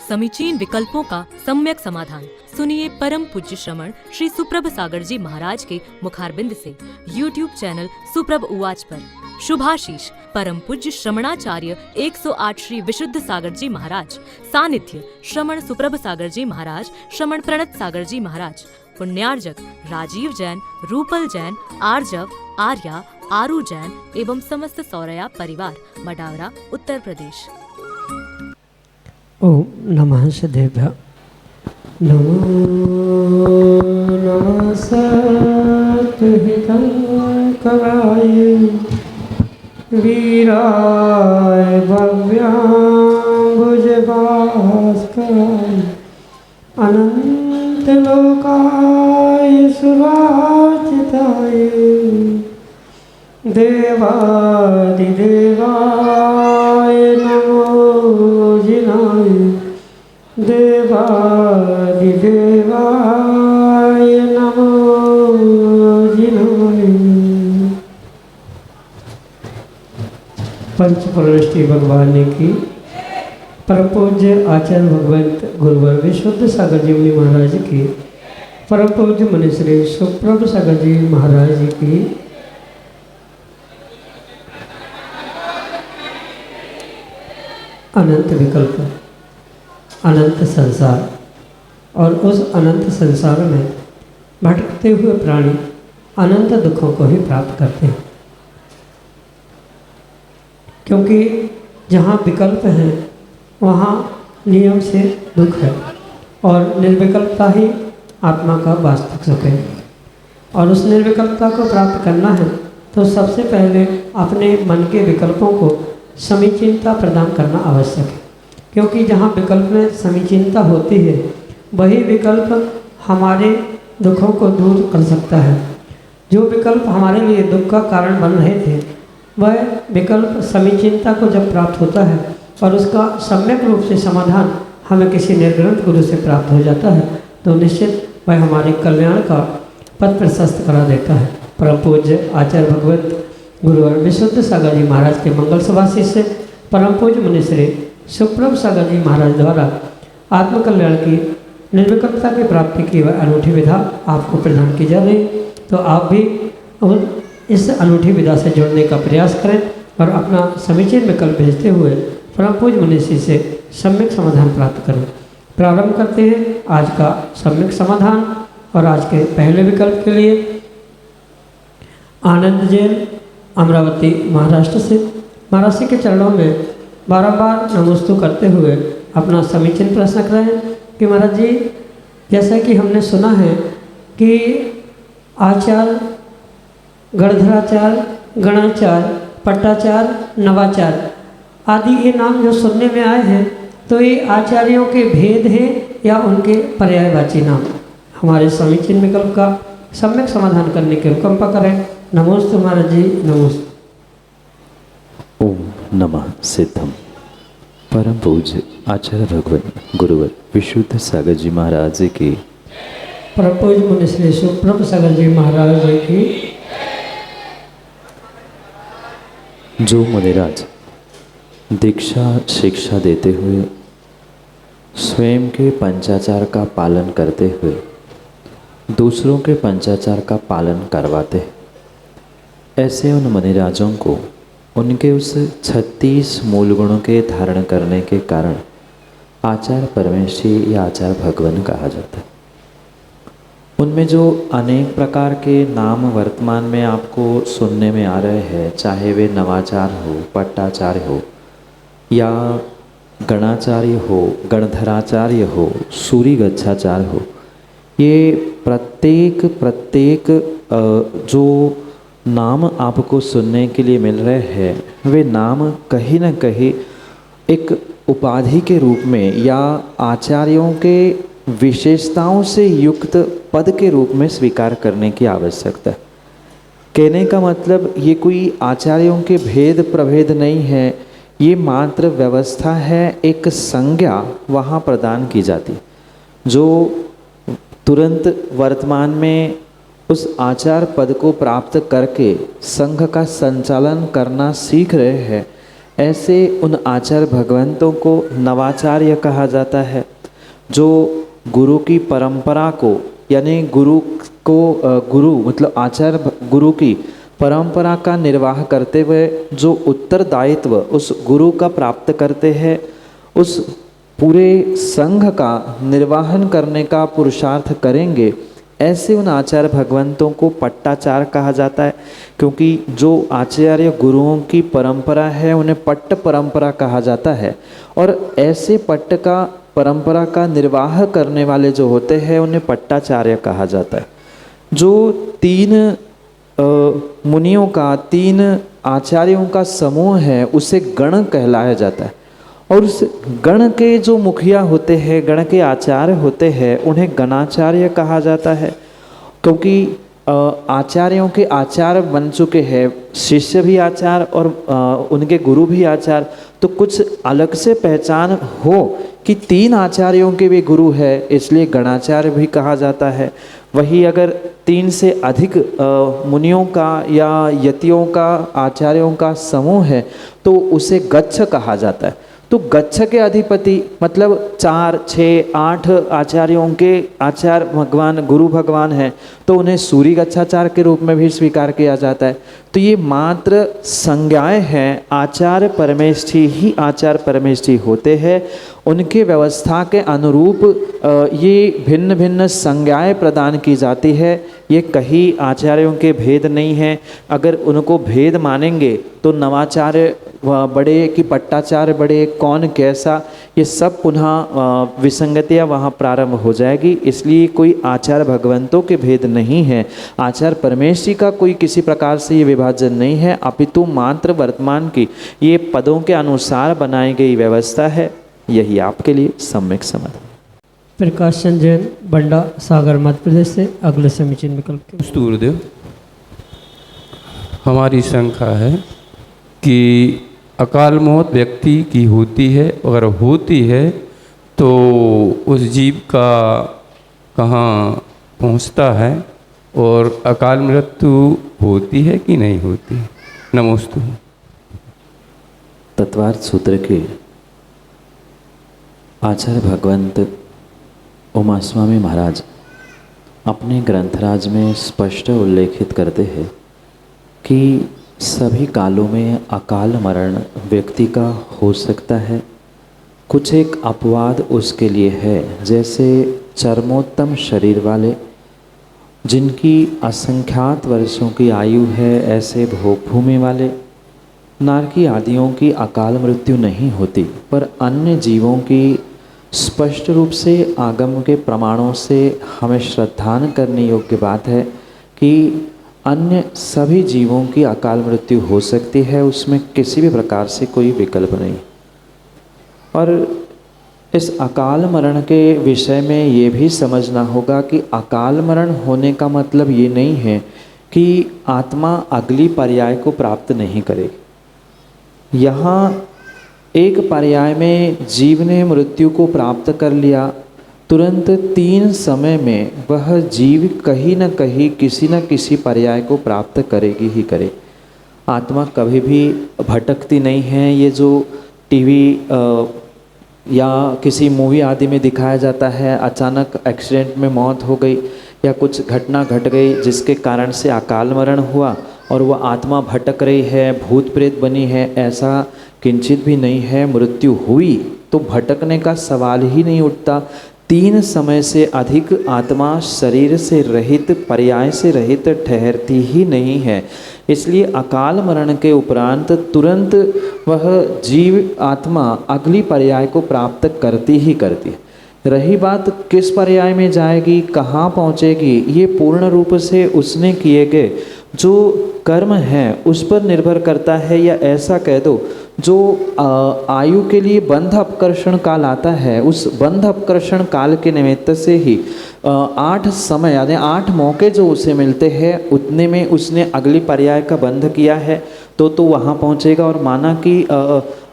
समीचीन विकल्पों का सम्यक समाधान। सुनिए परम पूज्य श्रमण श्री सुप्रभ सागर जी महाराज के मुखारबिंद से YouTube चैनल सुप्रभ उवाच पर। शुभाशीष परम पूज्य श्रमणाचार्य 108 श्री विशुद्ध सागर जी महाराज। सानिध्य श्रमण सुप्रभ सागर जी महाराज, श्रमण प्रणत सागर जी महाराज। पुण्यार्जक राजीव जैन, रूपल जैन, आर्जव, आर्या, आरू जैन एवं समस्त सौरया परिवार, मडावरा, उत्तर प्रदेश। ओम नमः सिद्धेभ्यः। नमो नमः सत्हितं कराय वीराय भव्याम्बुजभास्कराय अनंत लोकाय सुराचिताय देवादिदेवाय नमो जिनाय देवादिदेवाय नमो जिनाय। पंच परमेष्टि भगवान की परम पूज्य आचार्य भगवंत गुरुवर विशुद्ध सागर जी मुनि महाराज की, परम पूज्य मुनि श्री सुप्रभ सागर जी महाराज जी की, अनंत विकल्प, अनंत संसार और उस अनंत संसार में भटकते हुए प्राणी अनंत दुखों को ही प्राप्त करते हैं, क्योंकि जहाँ विकल्प है वहाँ नियम से दुख है और निर्विकल्पता ही आत्मा का वास्तविक सुख है। और उस निर्विकल्पता को प्राप्त करना है तो सबसे पहले अपने मन के विकल्पों को समीचीनता प्रदान करना आवश्यक है, क्योंकि जहाँ विकल्प में समीचीनता होती है वही विकल्प हमारे दुखों को दूर कर सकता है। जो विकल्प हमारे लिए दुख का कारण बन रहे थे वह विकल्प समीचीनता को जब प्राप्त होता है और उसका सम्यक रूप से समाधान हमें किसी निर्ग्रंथ गुरु से प्राप्त हो जाता है तो निश्चित वह हमारे कल्याण का पथ प्रशस्त करा देता है। परम पूज्य आचार्य भगवत गुरुवर विशुद्ध सागर जी महाराज के मंगल सभाषी से परम पूज्य मुनि श्री सुप्रभ सागर जी महाराज द्वारा आत्मकल्याण की निर्विकल्पता की प्राप्ति की वह अनूठी विधा आपको प्रदान की जा रही, तो आप भी इस अनूठी विधा से जुड़ने का प्रयास करें और अपना समीचीन विकल्प भेजते हुए परम पूज्य मुनि श्री से सम्यक समाधान प्राप्त करें। प्रारंभ करते हैं आज का सम्यक समाधान। और आज के पहले विकल्प के लिए आनंद जैन अमरावती महाराष्ट्र से महाराज के चरणों में बारंबार नमस्तु करते हुए अपना समीचीन प्रश्न कर रहे हैं कि महाराज जी, जैसा कि हमने सुना है कि आचार्य, गणधराचार्य, गणाचार्य, पट्टाचार्य, नवाचार्य आदि ये नाम जो सुनने में आए हैं तो ये आचार्यों के भेद हैं या उनके पर्यायवाची नाम? हमारे समीचीन विकल्प का सम्यक समाधान करने की अनुकंपा करें। नमोस्तु महाराज जी, नमोस्तु। ओम नमः सिद्धम। परम पूज्य आचार्य भगवान गुरुवर विशुद्ध सागर जी महाराज जी की, परम पूज्य मुनि श्री सुप्रभ सागर जी महाराज जी की। जो मुनिराज दीक्षा शिक्षा देते हुए स्वयं के पंचाचार का पालन करते हुए दूसरों के पंचाचार का पालन करवाते हैं, ऐसे उन मुनिराजों को उनके उस 36 मूल गुणों के धारण करने के कारण आचार्य परमेष्ठी या आचार्य भगवान कहा जाता है। उनमें जो अनेक प्रकार के नाम वर्तमान में आपको सुनने में आ रहे हैं, चाहे वे नवाचार्य हो, पट्टाचार्य हो या गणाचार्य हो, गणधराचार्य हो, सूरी गच्छाचार्य हो, ये प्रत्येक जो नाम आपको सुनने के लिए मिल रहे हैं वे नाम कहीं न कहीं एक उपाधि के रूप में या आचार्यों के विशेषताओं से युक्त पद के रूप में स्वीकार करने की आवश्यकता है। कहने का मतलब ये कोई आचार्यों के भेद प्रभेद नहीं है, ये मात्र व्यवस्था है, एक संज्ञा वहाँ प्रदान की जाती जो तुरंत वर्तमान में उस आचार पद को प्राप्त करके संघ का संचालन करना सीख रहे हैं, ऐसे उन आचार्य भगवंतों को नवाचार्य कहा जाता है, जो गुरु की परंपरा को, यानी गुरु मतलब आचार्य गुरु की परंपरा का निर्वाह करते हुए जो उत्तरदायित्व उस गुरु का प्राप्त करते हैं, उस पूरे संघ का निर्वाहन करने का पुरुषार्थ करेंगे, ऐसे उन आचार्य भगवंतों को पट्टाचार्य कहा जाता है। क्योंकि जो आचार्य गुरुओं की परंपरा है उन्हें पट्ट परंपरा कहा जाता है, और ऐसे पट्ट का परंपरा का निर्वाह करने वाले जो होते हैं उन्हें पट्टाचार्य कहा जाता है। जो तीन मुनियों का, तीन आचार्यों का समूह है उसे गण कहलाया जाता है, और उस गण के जो मुखिया होते हैं, गण के आचार्य होते हैं, उन्हें गणाचार्य कहा जाता है। क्योंकि आचार्यों के आचार्य बन चुके हैं, शिष्य भी आचार्य और उनके गुरु भी आचार्य, तो कुछ अलग से पहचान हो कि तीन आचार्यों के भी गुरु है, इसलिए गणाचार्य भी कहा जाता है। वही अगर तीन से अधिक मुनियों का या यतियों का, आचार्यों का समूह है तो उसे गच्छ कहा जाता है। तो गच्छ के अधिपति मतलब 4, 6, 8 आचार्यों के आचार्य भगवान, गुरु भगवान हैं, तो उन्हें सूर्य गच्छाचार्य के रूप में भी स्वीकार किया जाता है। तो ये मात्र संज्ञाएं हैं, आचार्य परमेष्ठी ही आचार्य परमेष्ठी होते हैं। उनके व्यवस्था के अनुरूप ये भिन्न भिन्न संज्ञाएं प्रदान की जाती है। ये कहीं आचार्यों के भेद नहीं हैं। अगर उनको भेद मानेंगे तो नवाचार्य बड़े कि पट्टाचार्य बड़े, कौन कैसा, ये सब पुनः विसंगतियाँ वहाँ प्रारंभ हो जाएगी। इसलिए कोई आचार्य भगवंतों के भेद नहीं है, आचार्य परमेश्वरी का कोई किसी प्रकार से ये विभाजन नहीं है, अपितु मात्र वर्तमान की ये पदों के अनुसार बनाई गई व्यवस्था है। यही आपके लिए सम्यक समाधान। प्रकाशन जैन, बंडा सागर, मध्य प्रदेश से अगले समीचीन विकल्प के सूर्यदेव, हमारी शंका है कि अकाल मौत व्यक्ति की होती है, अगर होती है तो उस जीव का कहाँ पहुँचता है, और अकाल मृत्यु होती है कि नहीं होती? नमोस्तु। तत्वार्थ सूत्र के आचार्य भगवंत उमा स्वामी महाराज अपने ग्रंथराज में स्पष्ट उल्लेखित करते हैं कि सभी कालों में अकाल मरण व्यक्ति का हो सकता है। कुछ एक अपवाद उसके लिए है, जैसे चरमोत्तम शरीर वाले जिनकी असंख्यात वर्षों की आयु है, ऐसे भोगभूमि वाले नारकी आदियों की अकाल मृत्यु नहीं होती। पर अन्य जीवों की स्पष्ट रूप से आगम के प्रमाणों से हमें श्रद्धान करने योग्य बात है कि अन्य सभी जीवों की अकाल मृत्यु हो सकती है, उसमें किसी भी प्रकार से कोई विकल्प नहीं। और इस अकाल मरण के विषय में ये भी समझना होगा कि अकाल मरण होने का मतलब ये नहीं है कि आत्मा अगली पर्याय को प्राप्त नहीं करेगी। यहाँ एक पर्याय में जीव ने मृत्यु को प्राप्त कर लिया, तुरंत 3 समय में वह जीव कहीं न कहीं किसी न किसी पर्याय को प्राप्त करेगी ही करे। आत्मा कभी भी भटकती नहीं है। ये जो टीवी या किसी मूवी आदि में दिखाया जाता है, अचानक एक्सीडेंट में मौत हो गई या कुछ घटना घट गई जिसके कारण से अकाल मरण हुआ और वह आत्मा भटक रही है, भूत प्रेत बनी है, ऐसा किंचित भी नहीं है। मृत्यु हुई तो भटकने का सवाल ही नहीं उठता। 3 समय से अधिक आत्मा शरीर से रहित, पर्याय से रहित ठहरती ही नहीं है। इसलिए अकाल मरण के उपरांत तुरंत वह जीव आत्मा अगली पर्याय को प्राप्त करती ही करती है। रही बात किस पर्याय में जाएगी, कहाँ पहुँचेगी, ये पूर्ण रूप से उसने किए गए जो कर्म है उस पर निर्भर करता है। या ऐसा कह दो, जो आयु के लिए बंध अपकर्षण काल आता है, उस बंध अपकर्षण काल के निमित्त से ही 8 समय यानी 8 मौके जो उसे मिलते हैं, उतने में उसने अगली पर्याय का बंध किया है तो वहाँ पहुँचेगा। और माना कि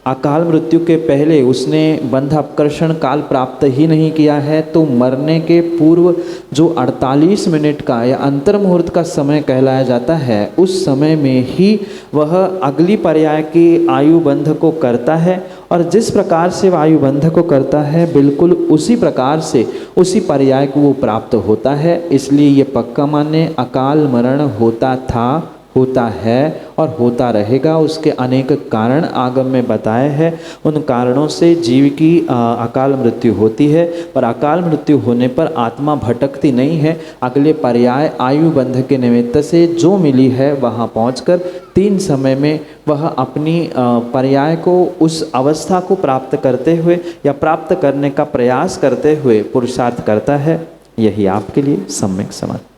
अकाल मृत्यु के पहले उसने बंध अपकर्षण काल प्राप्त ही नहीं किया है, तो मरने के पूर्व जो 48 मिनट का या अंतर मुहूर्त का समय कहलाया जाता है, उस समय में ही वह अगली पर्याय की आयु बंध को करता है। और जिस प्रकार से वह आयु बंध को करता है, बिल्कुल उसी प्रकार से उसी पर्याय को वो प्राप्त होता है। इसलिए ये पक्का माने, अकाल मरण होता था, होता है और होता रहेगा। उसके अनेक कारण आगम में बताए हैं। उन कारणों से जीव की अकाल मृत्यु होती है, पर अकाल मृत्यु होने पर आत्मा भटकती नहीं है। अगले पर्याय आयु बंध के निमित्त से जो मिली है वहाँ पहुंचकर 3 समय में वह अपनी पर्याय को, उस अवस्था को प्राप्त करते हुए या प्राप्त करने का प्रयास करते हुए पुरुषार्थ करता है। यही आपके लिए सम्यक समाधि।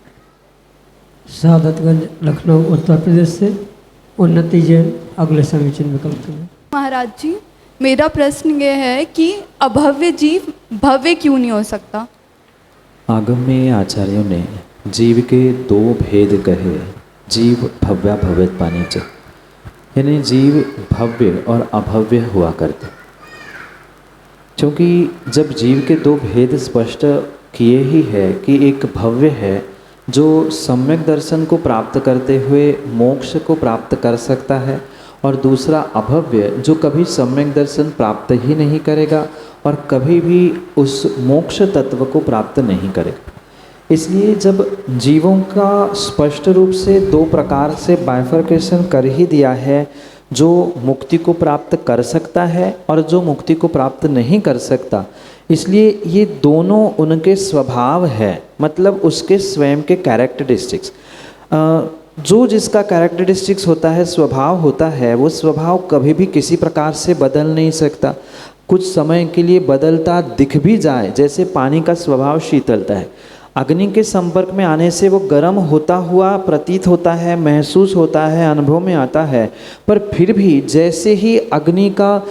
शहादतगंज लखनऊ उत्तर प्रदेश से उन्नति जैन अगले समीचीन विकल्प में। महाराज जी, मेरा प्रश्न ये है कि अभव्य जीव भव्य क्यों नहीं हो सकता? आगम में आचार्यों ने जीव के 2 भेद कहे, जीव भव्या भव्य पानीच, यानी जीव भव्य और अभव्य हुआ करते। क्योंकि जब जीव के 2 भेद स्पष्ट किए ही है कि एक भव्य है जो सम्यक दर्शन को प्राप्त करते हुए मोक्ष को प्राप्त कर सकता है, और दूसरा अभव्य जो कभी सम्यक दर्शन प्राप्त ही नहीं करेगा और कभी भी उस मोक्ष तत्व को प्राप्त नहीं करेगा। इसलिए जब जीवों का स्पष्ट रूप से 2 प्रकार से बाइफर्केशन कर ही दिया है, जो मुक्ति को प्राप्त कर सकता है और जो मुक्ति को प्राप्त नहीं कर सकता, इसलिए ये दोनों उनके स्वभाव है, मतलब उसके स्वयं के कैरेक्टरिस्टिक्स। जो जिसका कैरेक्टरिस्टिक्स होता है, स्वभाव होता है, वो स्वभाव कभी भी किसी प्रकार से बदल नहीं सकता। कुछ समय के लिए बदलता दिख भी जाए, जैसे पानी का स्वभाव शीतलता है, अग्नि के संपर्क में आने से वो गर्म होता हुआ प्रतीत होता है, महसूस होता है, अनुभव में आता है, पर फिर भी जैसे ही अग्नि का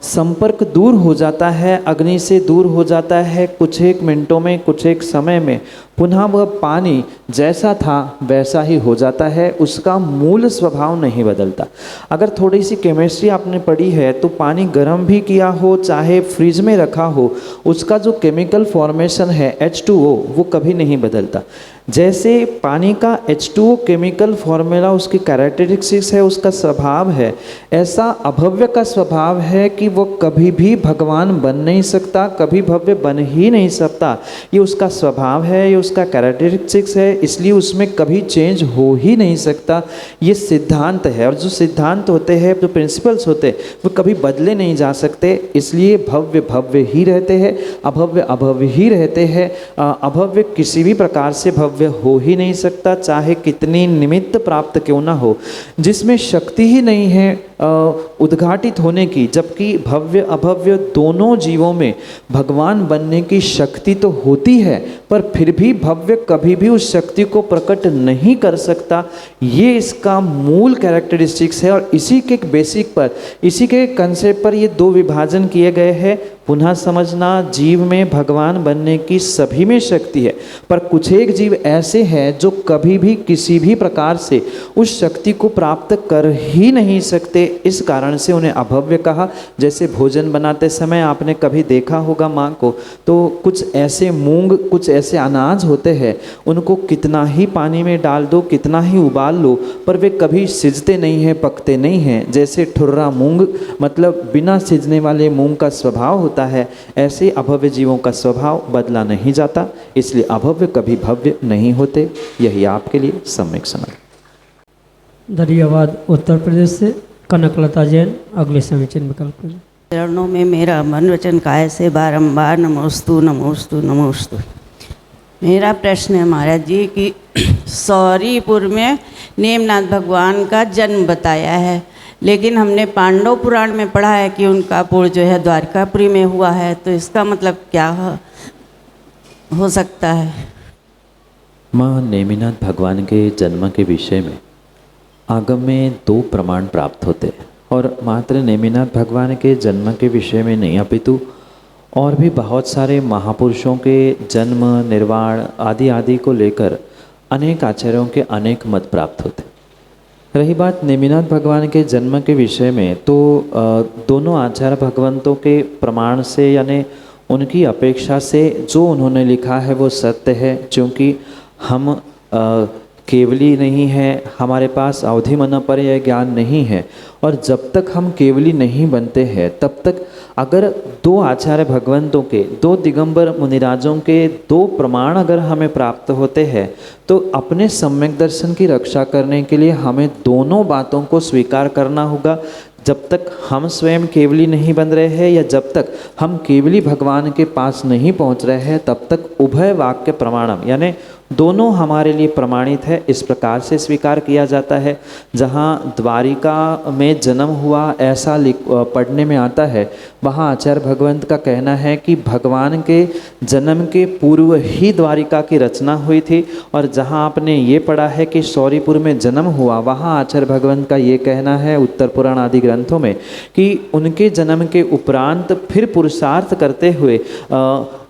संपर्क दूर हो जाता है, अग्नि से दूर हो जाता है, कुछ एक मिनटों में, कुछ एक समय में पुनः वह पानी जैसा था वैसा ही हो जाता है, उसका मूल स्वभाव नहीं बदलता। अगर थोड़ी सी केमिस्ट्री आपने पढ़ी है तो पानी गर्म भी किया हो, चाहे फ्रिज में रखा हो, उसका जो केमिकल फॉर्मेशन है H2O वो कभी नहीं बदलता। जैसे पानी का H2O केमिकल फॉर्मूला उसकी कैरेक्टरिस्टिक्स है, उसका स्वभाव है, ऐसा अभव्य का स्वभाव है कि वो कभी भी भगवान बन नहीं सकता, कभी भव्य बन ही नहीं सकता। ये उसका स्वभाव है, ये उसका कैरेक्टरिस्टिक्स है, इसलिए उसमें कभी चेंज हो ही नहीं सकता। ये सिद्धांत है, और जो सिद्धांत होते हैं, जो प्रिंसिपल्स होते हैं, वो कभी बदले नहीं जा सकते। इसलिए भव्य भव्य ही रहते हैं, अभव्य अभव्य ही रहते हैं। अभव्य किसी भी प्रकार से भव्य हो ही नहीं सकता, चाहे कितनी निमित्त प्राप्त क्यों ना हो, जिसमें शक्ति ही नहीं है उद्घाटित होने की। जबकि भव्य अभव्य दोनों जीवों में भगवान बनने की शक्ति तो होती है, पर फिर भी भव्य कभी भी उस शक्ति को प्रकट नहीं कर सकता। ये इसका मूल कैरेक्टरिस्टिक्स है, और इसी के बेसिक पर, इसी के कंसेप्ट पर ये 2 विभाजन किए गए हैं। पुनः समझना, जीव में भगवान बनने की सभी में शक्ति है, पर कुछ एक जीव ऐसे हैं जो कभी भी किसी भी प्रकार से उस शक्ति को प्राप्त कर ही नहीं सकते। इस कारण से उन्हें अभव्य कहा। जैसे भोजन बनाते समय आपने कभी देखा होगा माँ को, तो कुछ ऐसे मूंग, कुछ ऐसे अनाज होते हैं, उनको कितना ही पानी में डाल दो, कितना ही उबाल लो, पर वे कभी सिजते नहीं हैं, पकते नहीं हैं। जैसे ठुर्रा मूंग, मतलब बिना सिजने वाले मूंग का स्वभाव होता है, ऐसे अभव्य जीवों का स्वभाव बदला नहीं जाता। इसलिए अभव्य कभी भव्य नहीं होते। यही आपके लिए सम्यक समाधि। दरियाबाद उत्तर प्रदेश से कनकलता जैन अगले समीचीन विकल्प में। चरणों में मेरा मन वचन काय से बारंबार नमोस्तु नमोस्तु नमोस्तु। मेरा प्रश्न है महाराज जी कि सौरीपुर में नेमनाथ भगवान का जन्म बताया है, लेकिन हमने पांडव पुराण में पढ़ा है कि उनका पूर्व जो है द्वारकापुरी में हुआ है, तो इसका मतलब क्या हो सकता है? माँ, नेमिनाथ भगवान के जन्म के विषय में आगम में 2 प्रमाण प्राप्त होते हैं, और मात्र नेमिनाथ भगवान के जन्म के विषय में नहीं, अपितु और भी बहुत सारे महापुरुषों के जन्म, निर्वाण आदि आदि को लेकर अनेक आचार्यों के अनेक मत प्राप्त होते। रही बात नेमिनाथ भगवान के जन्म के विषय में, तो दोनों आचार्य भगवंतों के प्रमाण से यानी उनकी अपेक्षा से जो उन्होंने लिखा है वो सत्य है, क्योंकि हम केवली नहीं है, हमारे पास अवधि मन पर यह ज्ञान नहीं है। और जब तक हम केवली नहीं बनते हैं तब तक अगर दो आचार्य भगवंतों के, दो दिगंबर मुनिराजों के दो प्रमाण अगर हमें प्राप्त होते हैं तो अपने सम्यक दर्शन की रक्षा करने के लिए हमें दोनों बातों को स्वीकार करना होगा। जब तक हम स्वयं केवली नहीं बन रहे हैं या जब तक हम केवली भगवान के पास नहीं पहुंच रहे हैं तब तक उभय वाक्य प्रमाणम यानी दोनों हमारे लिए प्रमाणित है। इस प्रकार से स्वीकार किया जाता है। जहाँ द्वारिका में जन्म हुआ ऐसा पढ़ने में आता है, वहाँ आचार्य भगवंत का कहना है कि भगवान के जन्म के पूर्व ही द्वारिका की रचना हुई थी। और जहाँ आपने ये पढ़ा है कि सौरीपुर में जन्म हुआ, वहाँ आचार्य भगवंत का ये कहना है उत्तर पुराण आदि ग्रंथों में कि उनके जन्म के उपरांत फिर पुरुषार्थ करते हुए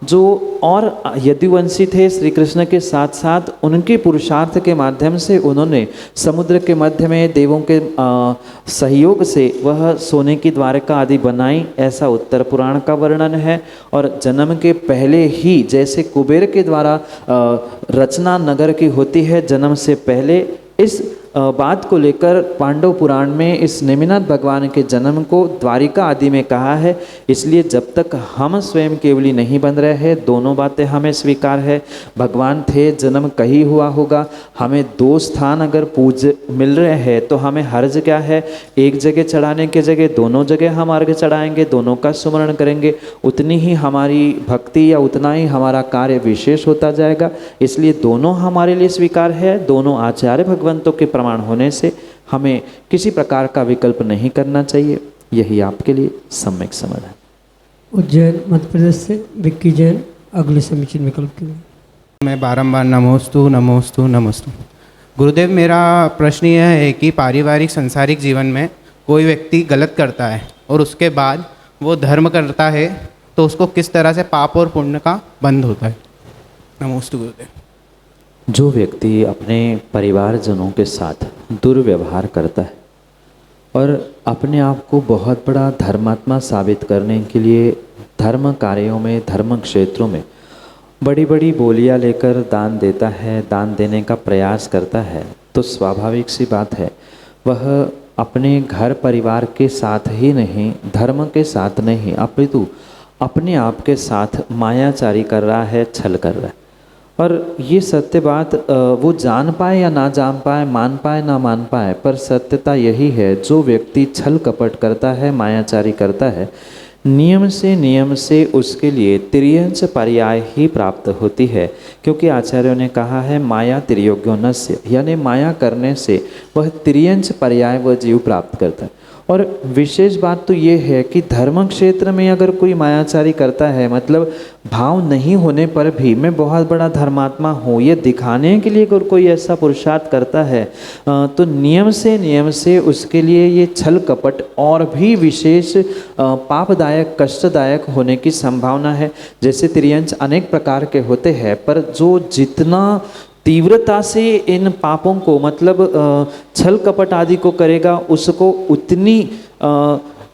जो और यदुवंशी थे श्री कृष्ण के साथ साथ, उनके पुरुषार्थ के माध्यम से उन्होंने समुद्र के मध्य में देवों के सहयोग से वह सोने की द्वारका आदि बनाई, ऐसा उत्तर पुराण का वर्णन है। और जन्म के पहले ही जैसे कुबेर के द्वारा रचना नगर की होती है जन्म से पहले, इस बात को लेकर पांडव पुराण में इस नेमिनाथ भगवान के जन्म को द्वारिका आदि में कहा है। इसलिए जब तक हम स्वयं केवली नहीं बन रहे हैं दोनों बातें हमें स्वीकार है। भगवान थे, जन्म कहीं हुआ होगा, हमें दो स्थान अगर पूज मिल रहे हैं तो हमें हर्ज क्या है। एक जगह चढ़ाने के जगह दोनों जगह हम अर्घ चढ़ाएंगे, दोनों का सुमरण करेंगे, उतनी ही हमारी भक्ति या उतना ही हमारा कार्य विशेष होता जाएगा। इसलिए दोनों हमारे लिए स्वीकार है। दोनों आचार्य भगवंतों के प्रमाण होने से हमें किसी प्रकार का विकल्प नहीं करना चाहिए। यही आपके लिए सम्यक समझ है। उज्जैन मध्य प्रदेश से विक्की जैन अगले समीचीन विकल्प के लिए। मैं बारंबार नमोस्तु नमोस्तु नमोस्तु। गुरुदेव, मेरा प्रश्न यह है कि पारिवारिक संसारिक जीवन में कोई व्यक्ति गलत करता है और उसके बाद वो धर्म करता है तो उसको किस तरह से पाप और पुण्य का बंध होता है। नमोस्तु गुरुदेव। जो व्यक्ति अपने परिवारजनों के साथ दुर्व्यवहार करता है और अपने आप को बहुत बड़ा धर्मात्मा साबित करने के लिए धर्म कार्यों में, धर्म क्षेत्रों में बड़ी बड़ी बोलियां लेकर दान देता है, दान देने का प्रयास करता है, तो स्वाभाविक सी बात है वह अपने घर परिवार के साथ ही नहीं, धर्म के साथ नहीं, अपितु अपने आप के साथ मायाचारी कर रहा है, छल कर रहा है। और ये सत्य बात वो जान पाए या ना जान पाए, मान पाए ना मान पाए, पर सत्यता यही है, जो व्यक्ति छल कपट करता है, मायाचारी करता है, नियम से उसके लिए त्रियंच पर्याय ही प्राप्त होती है। क्योंकि आचार्यों ने कहा है माया त्रियोग्यो नस्य, यानी माया करने से वह त्रियंच पर्याय वह जीव प्राप्त करता है। और विशेष बात तो ये है कि धर्म क्षेत्र में अगर कोई मायाचारी करता है, मतलब भाव नहीं होने पर भी मैं बहुत बड़ा धर्मात्मा हूँ, ये दिखाने के लिए अगर कोई ऐसा पुरुषार्थ करता है तो नियम से उसके लिए ये छल कपट और भी विशेष पापदायक, कष्टदायक होने की संभावना है। जैसे त्रियंच अनेक प्रकार के होते हैं, पर जो जितना तीव्रता से इन पापों को, मतलब छल कपट आदि को करेगा, उसको उतनी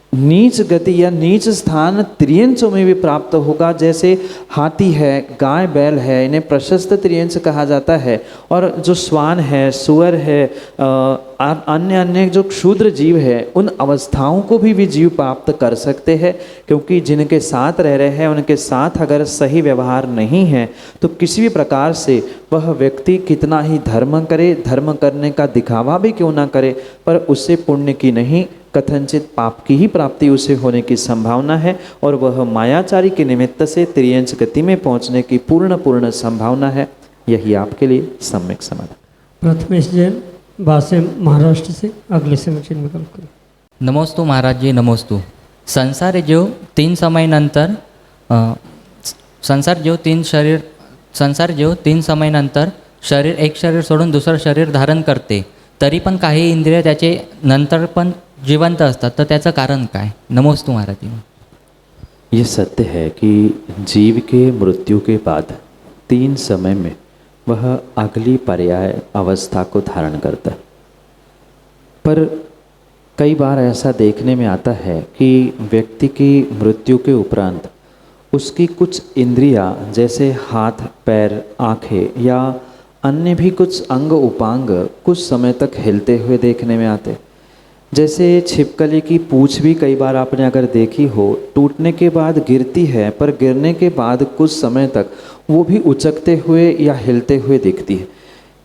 नीच गति या नीच स्थान त्रियंचों में भी प्राप्त होगा। जैसे हाथी है, गाय बैल है, इन्हें प्रशस्त त्रियंच कहा जाता है। और जो श्वान है, सुअर है, अन्य जो क्षुद्र जीव है, उन अवस्थाओं को भी जीव प्राप्त कर सकते हैं। क्योंकि जिनके साथ रह रहे हैं उनके साथ अगर सही व्यवहार नहीं है तो किसी भी प्रकार से वह व्यक्ति कितना ही धर्म करे, धर्म करने का दिखावा भी क्यों ना करे, पर उससे पुण्य की नहीं, कथनचित पाप की ही प्राप्ति उसे होने की संभावना है। और वह मायाचारी के निमित्त से त्रियंच गति में पहुंचने की पूर्ण संभावना है। यही आपके लिए सम्यक समाधान। प्रथमेश जैन वासिम महाराष्ट्र से अगले समीचीन विकल्प करें। नमोस्तु महाराज जी, नमोस्तु। संसार जीव तीन समयानंतर शरीर, एक शरीर सोडून दुसरं शरीर धारण करते, तरी पण काही इंद्रिय त्याचे नंतर पण जिवंत असतात, तर त्याचं कारण काय? नमोस्तु महाराज जी। ये सत्य है कि जीव के मृत्यु के बाद 3 समय में वह अगली पर्याय अवस्था को धारण करता है। पर कई बार ऐसा देखने में आता है कि व्यक्ति की मृत्यु के उपरांत उसकी कुछ इंद्रियां जैसे हाथ, पैर, आँखें या अन्य भी कुछ अंग उपांग कुछ समय तक हिलते हुए देखने में आते। जैसे छिपकली की पूँछ भी कई बार आपने अगर देखी हो, टूटने के बाद गिरती है पर गिरने के बाद कुछ समय तक वो भी उचकते हुए या हिलते हुए दिखती है।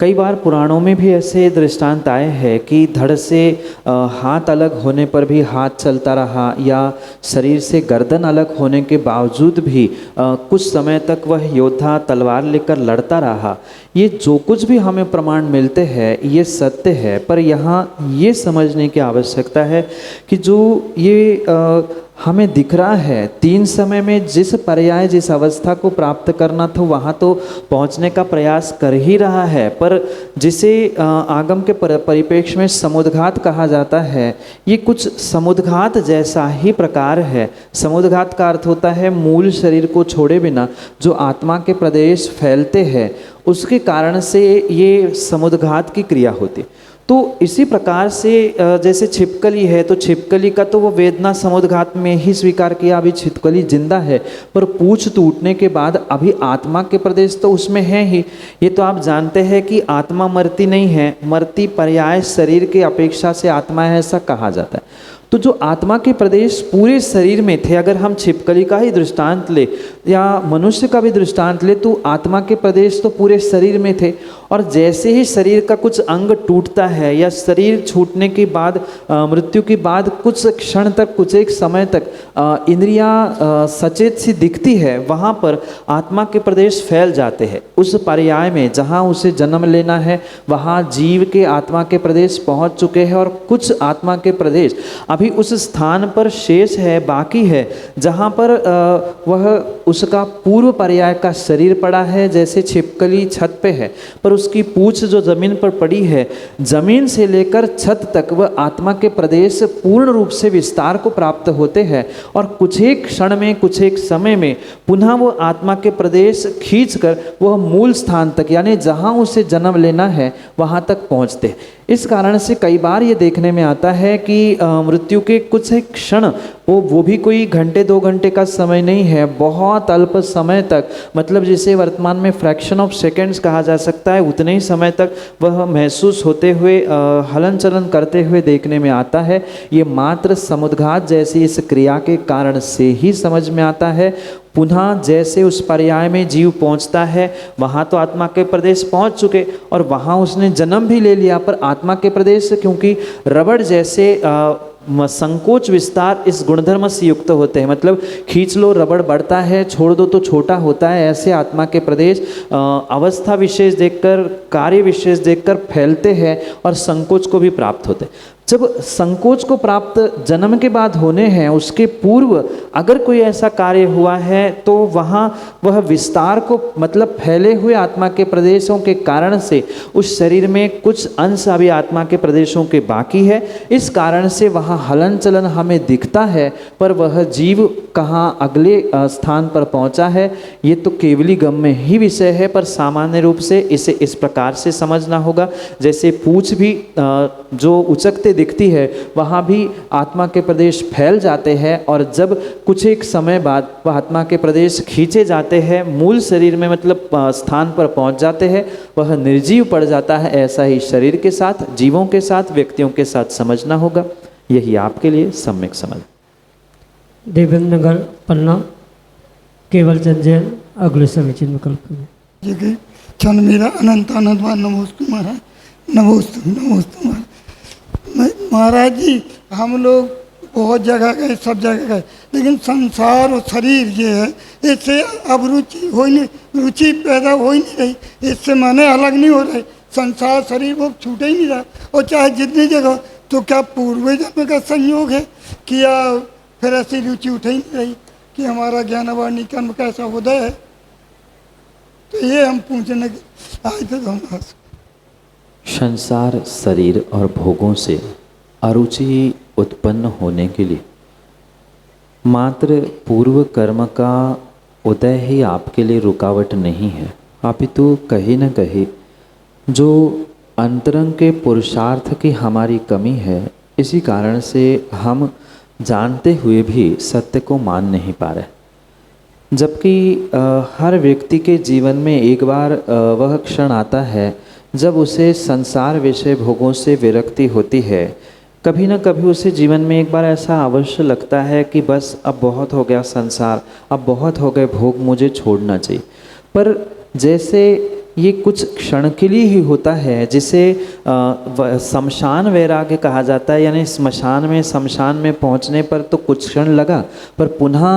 कई बार पुराणों में भी ऐसे दृष्टांत आए हैं कि धड़ से हाथ अलग होने पर भी हाथ चलता रहा या शरीर से गर्दन अलग होने के बावजूद भी कुछ समय तक वह योद्धा तलवार लेकर लड़ता रहा। ये जो कुछ भी हमें प्रमाण मिलते हैं ये सत्य है, पर यहाँ ये समझने की आवश्यकता है कि जो ये हमें दिख रहा है तीन समय में जिस पर्याय जिस अवस्था को प्राप्त करना था वहाँ तो पहुँचने का प्रयास कर ही रहा है, पर जिसे आगम के परिप्रेक्ष्य में समुद्घात कहा जाता है, ये कुछ समुद्घात जैसा ही प्रकार है। समुद्घात का अर्थ होता है मूल शरीर को छोड़े बिना जो आत्मा के प्रदेश फैलते हैं, उसके कारण से ये समुद्घात की क्रिया होती। तो इसी प्रकार से जैसे छिपकली है तो छिपकली का तो वो वेदना समुद्घात में ही स्वीकार किया, अभी छिपकली जिंदा है, पर पूंछ टूटने के बाद अभी आत्मा के प्रदेश तो उसमें है ही। ये तो आप जानते हैं कि आत्मा मरती नहीं है, मरती पर्याय शरीर की अपेक्षा से आत्मा है, ऐसा कहा जाता है। तो जो आत्मा के प्रदेश पूरे शरीर में थे, अगर हम छिपकली का ही दृष्टांत ले या मनुष्य का भी दृष्टांत ले तो आत्मा के प्रदेश तो पूरे शरीर में थे। और जैसे ही शरीर का कुछ अंग टूटता है या शरीर छूटने के बाद मृत्यु के बाद कुछ क्षण तक, कुछ एक समय तक इंद्रियां सचेत सी दिखती है, वहाँ पर आत्मा के प्रदेश फैल जाते हैं। उस पर्याय में जहाँ उसे जन्म लेना है वहाँ जीव के आत्मा के प्रदेश पहुँच चुके हैं और कुछ आत्मा के प्रदेश अभी उस स्थान पर शेष है, बाकी है, जहाँ पर वह उसका पूर्व पर्याय का शरीर पड़ा है। जैसे छिपकली छत पे है पर उसकी पूंछ जो जमीन पर पड़ी है, जमीन से लेकर छत तक वह आत्मा के प्रदेश पूर्ण रूप से विस्तार को प्राप्त होते हैं और कुछ एक क्षण में, कुछ एक समय में पुनः वो आत्मा के प्रदेश खींचकर वह मूल स्थान तक यानी जहाँ उसे जन्म लेना है वहाँ तक पहुँचते हैं। इस कारण से कई बार ये देखने में आता है कि मृत्यु के कुछ एक क्षण, वो भी कोई घंटे 2 घंटे का समय नहीं है, बहुत अल्प समय तक, मतलब जिसे वर्तमान में फ्रैक्शन ऑफ सेकेंड्स कहा जा सकता है, उतने ही समय तक वह महसूस होते हुए हलन चलन करते हुए देखने में आता है। ये मात्र समुद्घात जैसी इस क्रिया के कारण से ही समझ में आता है। पुनः जैसे उस पर्याय में जीव पहुंचता है वहाँ तो आत्मा के प्रदेश पहुंच चुके और वहाँ उसने जन्म भी ले लिया, पर आत्मा के प्रदेश क्योंकि रबड़ जैसे संकोच विस्तार इस गुणधर्म से युक्त होते हैं, मतलब खींच लो रबड़ बढ़ता है, छोड़ दो तो छोटा होता है। ऐसे आत्मा के प्रदेश अवस्था विशेष देखकर, कार्य विशेष देखकर फैलते हैं और संकोच को भी प्राप्त होते हैं। जब संकोच को प्राप्त जन्म के बाद होने हैं, उसके पूर्व अगर कोई ऐसा कार्य हुआ है तो वहाँ वह विस्तार को, मतलब फैले हुए आत्मा के प्रदेशों के कारण से उस शरीर में कुछ अंश अभी आत्मा के प्रदेशों के बाकी है। इस कारण से वहाँ हलन चलन हमें दिखता है, पर वह जीव कहाँ अगले स्थान पर पहुँचा है ये तो केवली गम में ही विषय है। पर सामान्य रूप से इसे इस प्रकार से समझना होगा, जैसे पूंछ भी जो उचकते दिखती है वहाँ भी आत्मा के प्रदेश फैल जाते हैं और जब कुछ एक समय बाद वह आत्मा के प्रदेश खींचे जाते हैं, मूल शरीर में मतलब स्थान पर पहुँच जाते हैं, वह निर्जीव पड़ जाता है। ऐसा ही शरीर के साथ, जीवों के साथ, व्यक्तियों के साथ समझना होगा। यही आपके लिए सम्यक समझ। देवेंद्र नगर पन्ना, केवल चंद जैन, अगले समीचीन विकल्प में। जगह चंद मेरा अनंत आनंदवान नमोस्तु महाराज, नमोस्तु नमोस्तु महाराज। महाराज जी हम लोग बहुत जगह गए, सब जगह गए, लेकिन संसार और शरीर ये है, इससे अब रुचि हो नहीं, रुचि पैदा हो ही नहीं रही, इससे माने अलग नहीं हो रहे। संसार शरीर वो छूटे ही नहीं रहा, और चाहे जितनी जगह, तो क्या पूर्व जन्म का संयोग है कि या फिर ऐसी रुचि उठ ही नहीं रही कि हमारा ज्ञानवाणी कर्म कैसा उदय है। तो ये हम पूछने आए थे दोनों। संसार, शरीर और भोगों से अरुचि उत्पन्न होने के लिए मात्र पूर्व कर्म का उदय ही आपके लिए रुकावट नहीं है। अपितु कहीं न कहीं जो अंतरंग के पुरुषार्थ की हमारी कमी है, इसी कारण से हम जानते हुए भी सत्य को मान नहीं पा रहे। जबकि हर व्यक्ति के जीवन में एक बार वह क्षण आता है जब उसे संसार विषय भोगों से विरक्ति होती है। कभी न कभी उसे जीवन में एक बार ऐसा अवश्य लगता है कि बस अब बहुत हो गया संसार, अब बहुत हो गए भोग, मुझे छोड़ना चाहिए। पर जैसे ये कुछ क्षण के लिए ही होता है, जिसे शमशान वैराग्य कहा जाता है, यानी शमशान में पहुंचने पर तो कुछ क्षण लगा, पर पुनः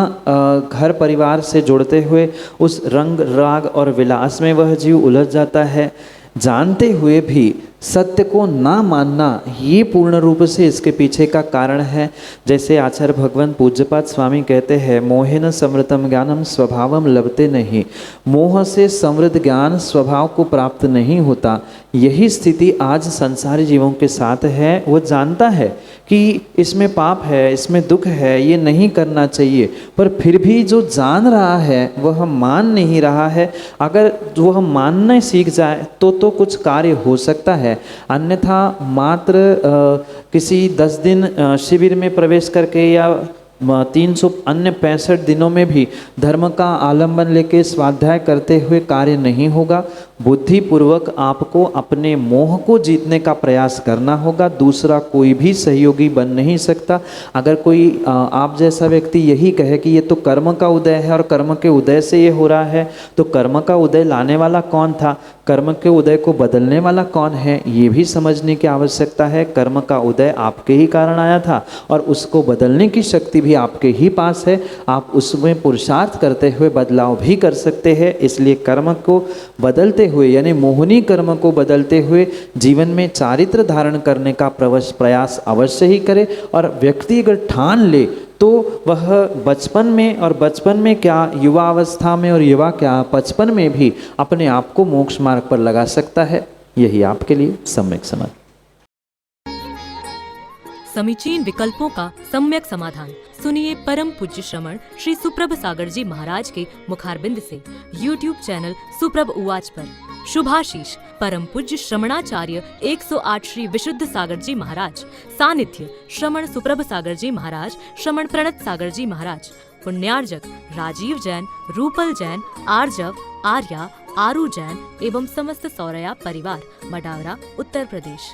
घर परिवार से जुड़ते हुए उस रंग राग और विलास में वह जीव उलझ जाता है। जानते हुए भी सत्य को ना मानना, ये पूर्ण रूप से इसके पीछे का कारण है। जैसे आचार्य भगवान पूज्यपाद स्वामी कहते हैं, मोहेन समृतम ज्ञानम स्वभावम लभते नहीं। मोह से समृद्ध ज्ञान स्वभाव को प्राप्त नहीं होता। यही स्थिति आज संसारी जीवों के साथ है। वो जानता है कि इसमें पाप है, इसमें दुख है, ये नहीं करना चाहिए, पर फिर भी जो जान रहा है वह मान नहीं रहा है। अगर वह मानना सीख जाए तो कुछ कार्य हो सकता है, अन्यथा मात्र किसी 10 दिन शिविर में प्रवेश करके या 365 दिनों में भी धर्म का आलंबन लेके स्वाध्याय करते हुए कार्य नहीं होगा। बुद्धिपूर्वक आपको अपने मोह को जीतने का प्रयास करना होगा। दूसरा कोई भी सहयोगी बन नहीं सकता। अगर कोई आप जैसा व्यक्ति यही कहे कि ये तो कर्म का उदय है और कर्म के उदय से ये हो रहा है, तो कर्म का उदय लाने वाला कौन था, कर्म के उदय को बदलने वाला कौन है, ये भी समझने की आवश्यकता है। कर्म का उदय आपके ही कारण आया था और उसको बदलने की शक्ति भी आपके ही पास है। आप उसमें पुरुषार्थ करते हुए बदलाव भी कर सकते हैं। इसलिए कर्म को बदलते हुए, यानी मोहनी कर्म को बदलते हुए जीवन में चारित्र धारण करने का प्रयास अवश्य ही करे। और व्यक्ति अगर ठान ले तो वह बचपन में, और बचपन में क्या युवा अवस्था में, और युवा क्या 55 में भी अपने आप को मोक्ष मार्ग पर लगा सकता है। यही आपके लिए सम्यक समाधान। समीचीन विकल्पों का सम्यक समाधान सुनिए परम पूज्य श्रमण श्री सुप्रभ सागर जी महाराज के मुखारबिंद से YouTube चैनल सुप्रभ उवाच पर। शुभाशीष परम पूज्य श्रमणाचार्य 108 श्री विशुद्ध सागर जी महाराज। सानिध्य श्रमण सुप्रभ सागर जी महाराज, श्रमण प्रणत सागर जी महाराज। पुण्यार्जक राजीव जैन, रूपल जैन, आर्जव, आर्या, आरू जैन एवं समस्त सौरया परिवार, मडावरा, उत्तर प्रदेश।